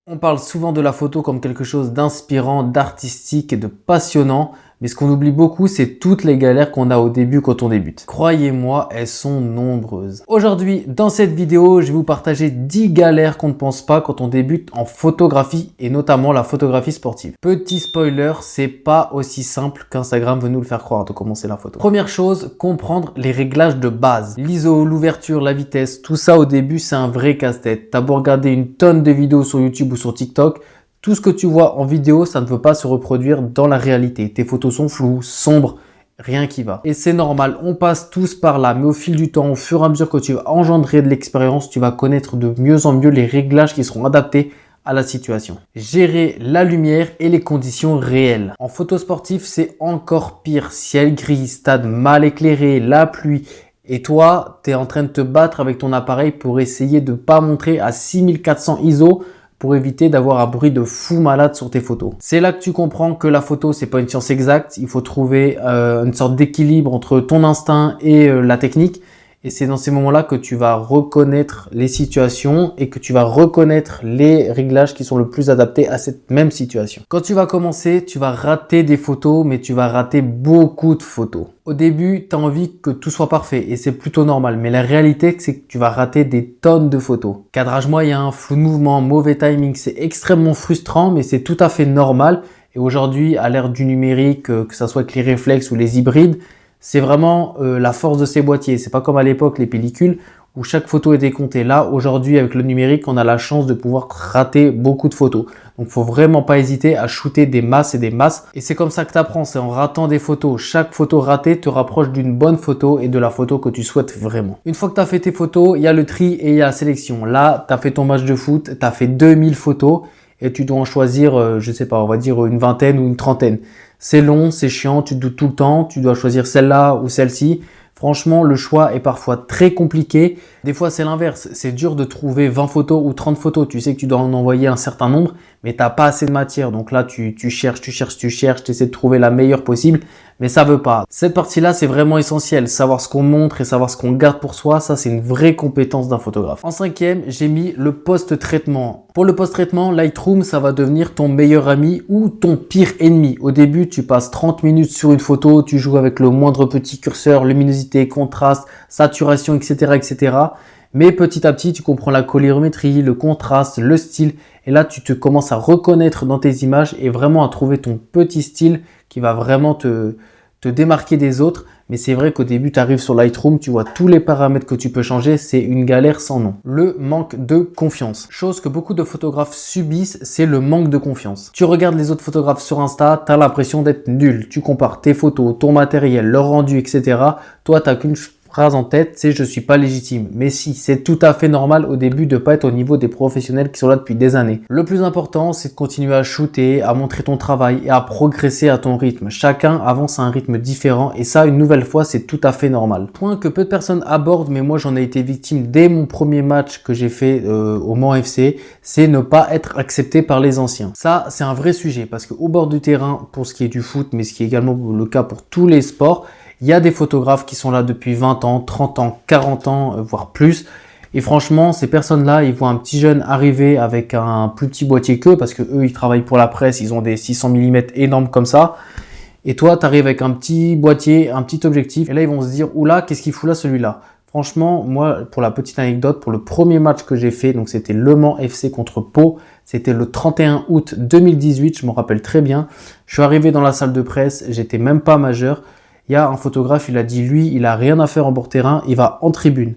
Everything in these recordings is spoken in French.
On parle souvent de la photo comme quelque chose d'inspirant, d'artistique et de passionnant, mais ce qu'on oublie beaucoup, c'est toutes les galères qu'on a au début quand on débute. Croyez-moi, elles sont nombreuses. Aujourd'hui, dans cette vidéo, je vais vous partager 10 galères qu'on ne pense pas quand on débute en photographie et notamment la photographie sportive. Petit spoiler, c'est pas aussi simple qu'Instagram veut nous le faire croire de commencer la photo. Première chose, comprendre les réglages de base. L'ISO, l'ouverture, la vitesse, tout ça au début, c'est un vrai casse-tête. T'as beau regarder une tonne de vidéos sur YouTube ou sur TikTok, tout ce que tu vois en vidéo, ça ne veut pas se reproduire dans la réalité. Tes photos sont floues, sombres, rien qui va. Et c'est normal, on passe tous par là. Mais au fil du temps, au fur et à mesure que tu vas engendrer de l'expérience, tu vas connaître de mieux en mieux les réglages qui seront adaptés à la situation. Gérer la lumière et les conditions réelles. En photo sportive, c'est encore pire. Ciel gris, stade mal éclairé, la pluie. Et toi, tu es en train de te battre avec ton appareil pour essayer de ne pas montrer à 6400 ISO pour éviter d'avoir un bruit de fou malade sur tes photos. C'est là que tu comprends que la photo, c'est pas une science exacte. Il faut trouver une sorte d'équilibre entre ton instinct et la technique. Et c'est dans ces moments-là que tu vas reconnaître les situations et que tu vas reconnaître les réglages qui sont le plus adaptés à cette même situation. Quand tu vas commencer, tu vas rater des photos, mais tu vas rater beaucoup de photos. Au début, tu as envie que tout soit parfait et c'est plutôt normal. Mais la réalité, c'est que tu vas rater des tonnes de photos. Cadrage moyen, flou de mouvement, mauvais timing, c'est extrêmement frustrant, mais c'est tout à fait normal. Et aujourd'hui, à l'ère du numérique, que ce soit avec les réflexes ou les hybrides, c'est vraiment la force de ces boîtiers. C'est pas comme à l'époque les pellicules où chaque photo était comptée. Là, aujourd'hui, avec le numérique, on a la chance de pouvoir rater beaucoup de photos. Donc, faut vraiment pas hésiter à shooter des masses et des masses. Et c'est comme ça que tu apprends, c'est en ratant des photos. Chaque photo ratée te rapproche d'une bonne photo et de la photo que tu souhaites vraiment. Une fois que tu as fait tes photos, il y a le tri et il y a la sélection. Là, tu as fait ton match de foot, tu as fait 2000 photos et tu dois en choisir, je sais pas, on va dire une vingtaine ou une trentaine. C'est long, c'est chiant, tu te doutes tout le temps, tu dois choisir celle-là ou celle-ci. Franchement, le choix est parfois très compliqué. Des fois, c'est l'inverse. C'est dur de trouver 20 photos ou 30 photos. Tu sais que tu dois en envoyer un certain nombre, mais tu n'as pas assez de matière. Donc là, tu cherches, tu essaies de trouver la meilleure possible, mais ça veut pas. Cette partie-là, c'est vraiment essentiel. Savoir ce qu'on montre et savoir ce qu'on garde pour soi, ça, c'est une vraie compétence d'un photographe. En cinquième, j'ai mis le post-traitement. Pour le post-traitement, Lightroom, ça va devenir ton meilleur ami ou ton pire ennemi. Au début, tu passes 30 minutes sur une photo, tu joues avec le moindre petit curseur, luminosité, contraste, saturation, etc. Mais petit à petit, tu comprends la colorimétrie, le contraste, le style. Et là, tu te commences à reconnaître dans tes images et vraiment à trouver ton petit style qui va vraiment te démarquer des autres. Mais c'est vrai qu'au début, tu arrives sur Lightroom, tu vois tous les paramètres que tu peux changer. C'est une galère sans nom. Le manque de confiance. Chose que beaucoup de photographes subissent, c'est le manque de confiance. Tu regardes les autres photographes sur Insta, tu as l'impression d'être nul. Tu compares tes photos, ton matériel, leur rendu, etc. Toi, tu n'as qu'une phrase en tête, c'est je suis pas légitime. Mais si, c'est tout à fait normal au début de pas être au niveau des professionnels qui sont là depuis des années. Le plus important, c'est de continuer à shooter, à montrer ton travail et à progresser à ton rythme. Chacun avance à un rythme différent et ça, une nouvelle fois, c'est tout à fait normal. Point que peu de personnes abordent, mais moi j'en ai été victime dès mon premier match que j'ai fait au Mans FC, c'est ne pas être accepté par les anciens. Ça, c'est un vrai sujet parce qu'au bord du terrain, pour ce qui est du foot, mais ce qui est également le cas pour tous les sports, il y a des photographes qui sont là depuis 20 ans, 30 ans, 40 ans, voire plus. Et franchement, ces personnes-là, ils voient un petit jeune arriver avec un plus petit boîtier qu'eux parce que eux, ils travaillent pour la presse, ils ont des 600 mm énormes comme ça. Et toi, tu arrives avec un petit boîtier, un petit objectif. Et là, ils vont se dire, oula, qu'est-ce qu'il fout là celui-là? Franchement, moi, pour la petite anecdote, pour le premier match que j'ai fait, donc c'était Le Mans FC contre Pau, c'était le 31 août 2018, je m'en rappelle très bien. Je suis arrivé dans la salle de presse, j'étais même pas majeur. Il y a un photographe, il a dit lui, il a rien à faire en bord terrain, il va en tribune.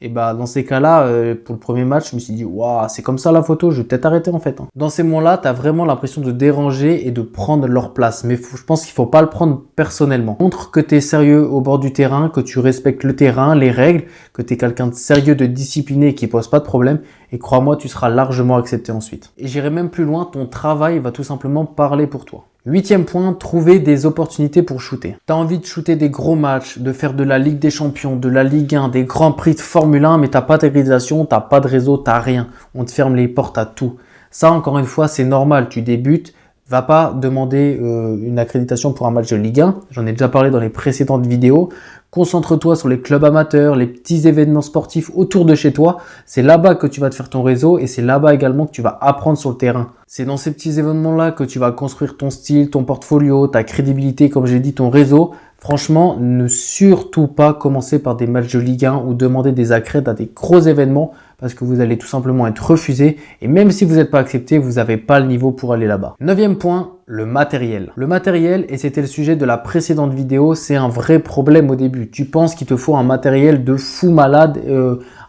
Et bah dans ces cas-là, pour le premier match, je me suis dit waouh, c'est comme ça la photo, je vais peut-être arrêter en fait. Dans ces moments-là, tu as vraiment l'impression de déranger et de prendre leur place. Mais je pense qu'il faut pas le prendre personnellement. Montre que tu es sérieux au bord du terrain, que tu respectes le terrain, les règles, que tu es quelqu'un de sérieux, de discipliné qui pose pas de problème. Et crois-moi, tu seras largement accepté ensuite. Et j'irai même plus loin, ton travail va tout simplement parler pour toi. 8e point, trouver des opportunités pour shooter. Tu as envie de shooter des gros matchs, de faire de la Ligue des Champions, de la Ligue 1, des grands prix de Formule 1, mais tu n'as pas d'organisation, tu n'as pas de réseau, tu n'as rien. On te ferme les portes à tout. Ça, encore une fois, c'est normal. Tu débutes, Va pas demander une accréditation pour un match de Ligue 1. J'en ai déjà parlé dans les précédentes vidéos. Concentre-toi sur les clubs amateurs, les petits événements sportifs autour de chez toi. C'est là-bas que tu vas te faire ton réseau et c'est là-bas également que tu vas apprendre sur le terrain. C'est dans ces petits événements-là que tu vas construire ton style, ton portfolio, ta crédibilité, comme j'ai dit, ton réseau. Franchement, ne surtout pas commencer par des matchs de Ligue 1 ou demander des accrèdes à des gros événements parce que vous allez tout simplement être refusé et même si vous n'êtes pas accepté, vous n'avez pas le niveau pour aller là-bas. 9e point, le matériel. Le matériel, et c'était le sujet de la précédente vidéo, c'est un vrai problème au début. Tu penses qu'il te faut un matériel de fou malade,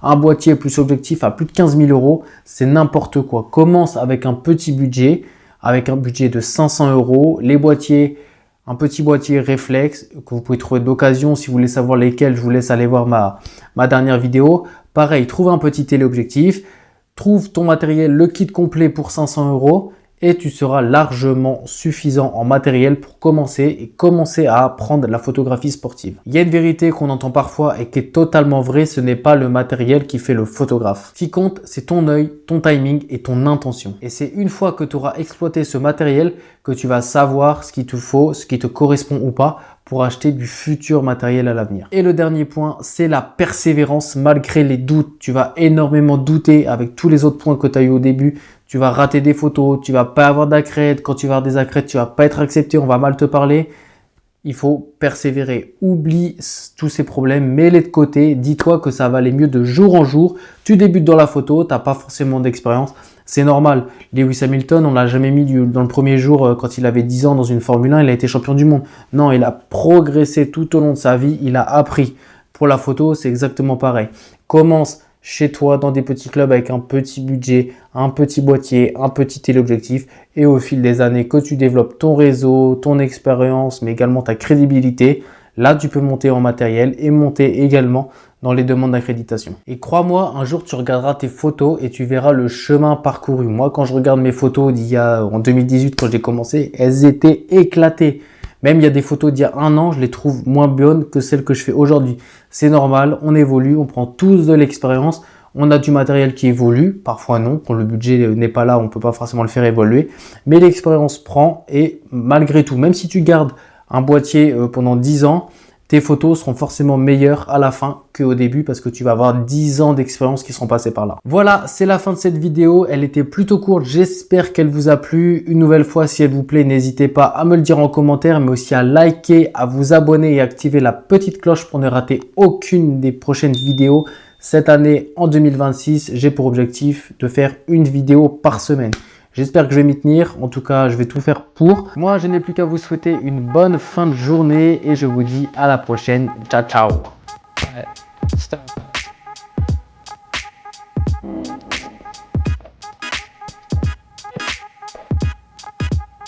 un boîtier plus objectif à plus de 15 000 €, c'est n'importe quoi. Commence avec un petit budget, avec un budget de 500 €, les boîtiers. Un petit boîtier réflexe que vous pouvez trouver d'occasion. Si vous voulez savoir lesquels, je vous laisse aller voir ma dernière vidéo. Pareil, trouve un petit téléobjectif, trouve ton matériel, le kit complet pour 500 € et tu seras largement suffisant en matériel pour commencer à apprendre la photographie sportive. Il y a une vérité qu'on entend parfois et qui est totalement vraie, ce n'est pas le matériel qui fait le photographe. Ce qui compte, c'est ton œil, ton timing et ton intention. Et c'est une fois que tu auras exploité ce matériel que tu vas savoir ce qu'il te faut, ce qui te correspond ou pas pour acheter du futur matériel à l'avenir. Et le dernier point, c'est la persévérance malgré les doutes. Tu vas énormément douter avec tous les autres points que tu as eu au début. Tu vas rater des photos, tu vas pas avoir d'accrède. Quand tu vas avoir des accrèdes, tu vas pas être accepté, on va mal te parler. Il faut persévérer. Oublie tous ces problèmes, mets-les de côté. Dis-toi que ça va aller mieux de jour en jour. Tu débutes dans la photo, tu n'as pas forcément d'expérience. C'est normal. Lewis Hamilton, on l'a jamais mis dans le premier jour quand il avait 10 ans dans une Formule 1, il a été champion du monde. Non, il a progressé tout au long de sa vie, il a appris. Pour la photo, c'est exactement pareil. Commence chez toi dans des petits clubs avec un petit budget, un petit boîtier, un petit téléobjectif et au fil des années que tu développes ton réseau, ton expérience, mais également ta crédibilité, là tu peux monter en matériel et monter également dans les demandes d'accréditation. Et crois-moi, un jour tu regarderas tes photos et tu verras le chemin parcouru. Moi, quand je regarde mes photos en 2018 quand j'ai commencé, elles étaient éclatées. Même il y a des photos d'il y a un an, je les trouve moins bonnes que celles que je fais aujourd'hui. C'est normal, on évolue, on prend tous de l'expérience, on a du matériel qui évolue, parfois non, quand le budget n'est pas là, on ne peut pas forcément le faire évoluer. Mais l'expérience prend et malgré tout, même si tu gardes un boîtier pendant 10 ans, tes photos seront forcément meilleures à la fin qu'au début parce que tu vas avoir 10 ans d'expérience qui seront passés par là. Voilà, c'est la fin de cette vidéo. Elle était plutôt courte. J'espère qu'elle vous a plu. Une nouvelle fois, si elle vous plaît, n'hésitez pas à me le dire en commentaire, mais aussi à liker, à vous abonner et activer la petite cloche pour ne rater aucune des prochaines vidéos. Cette année, en 2026, j'ai pour objectif de faire une vidéo par semaine. J'espère que je vais m'y tenir. En tout cas, je vais tout faire pour. Moi, je n'ai plus qu'à vous souhaiter une bonne fin de journée et je vous dis à la prochaine. Ciao, ciao. Ouais, stop.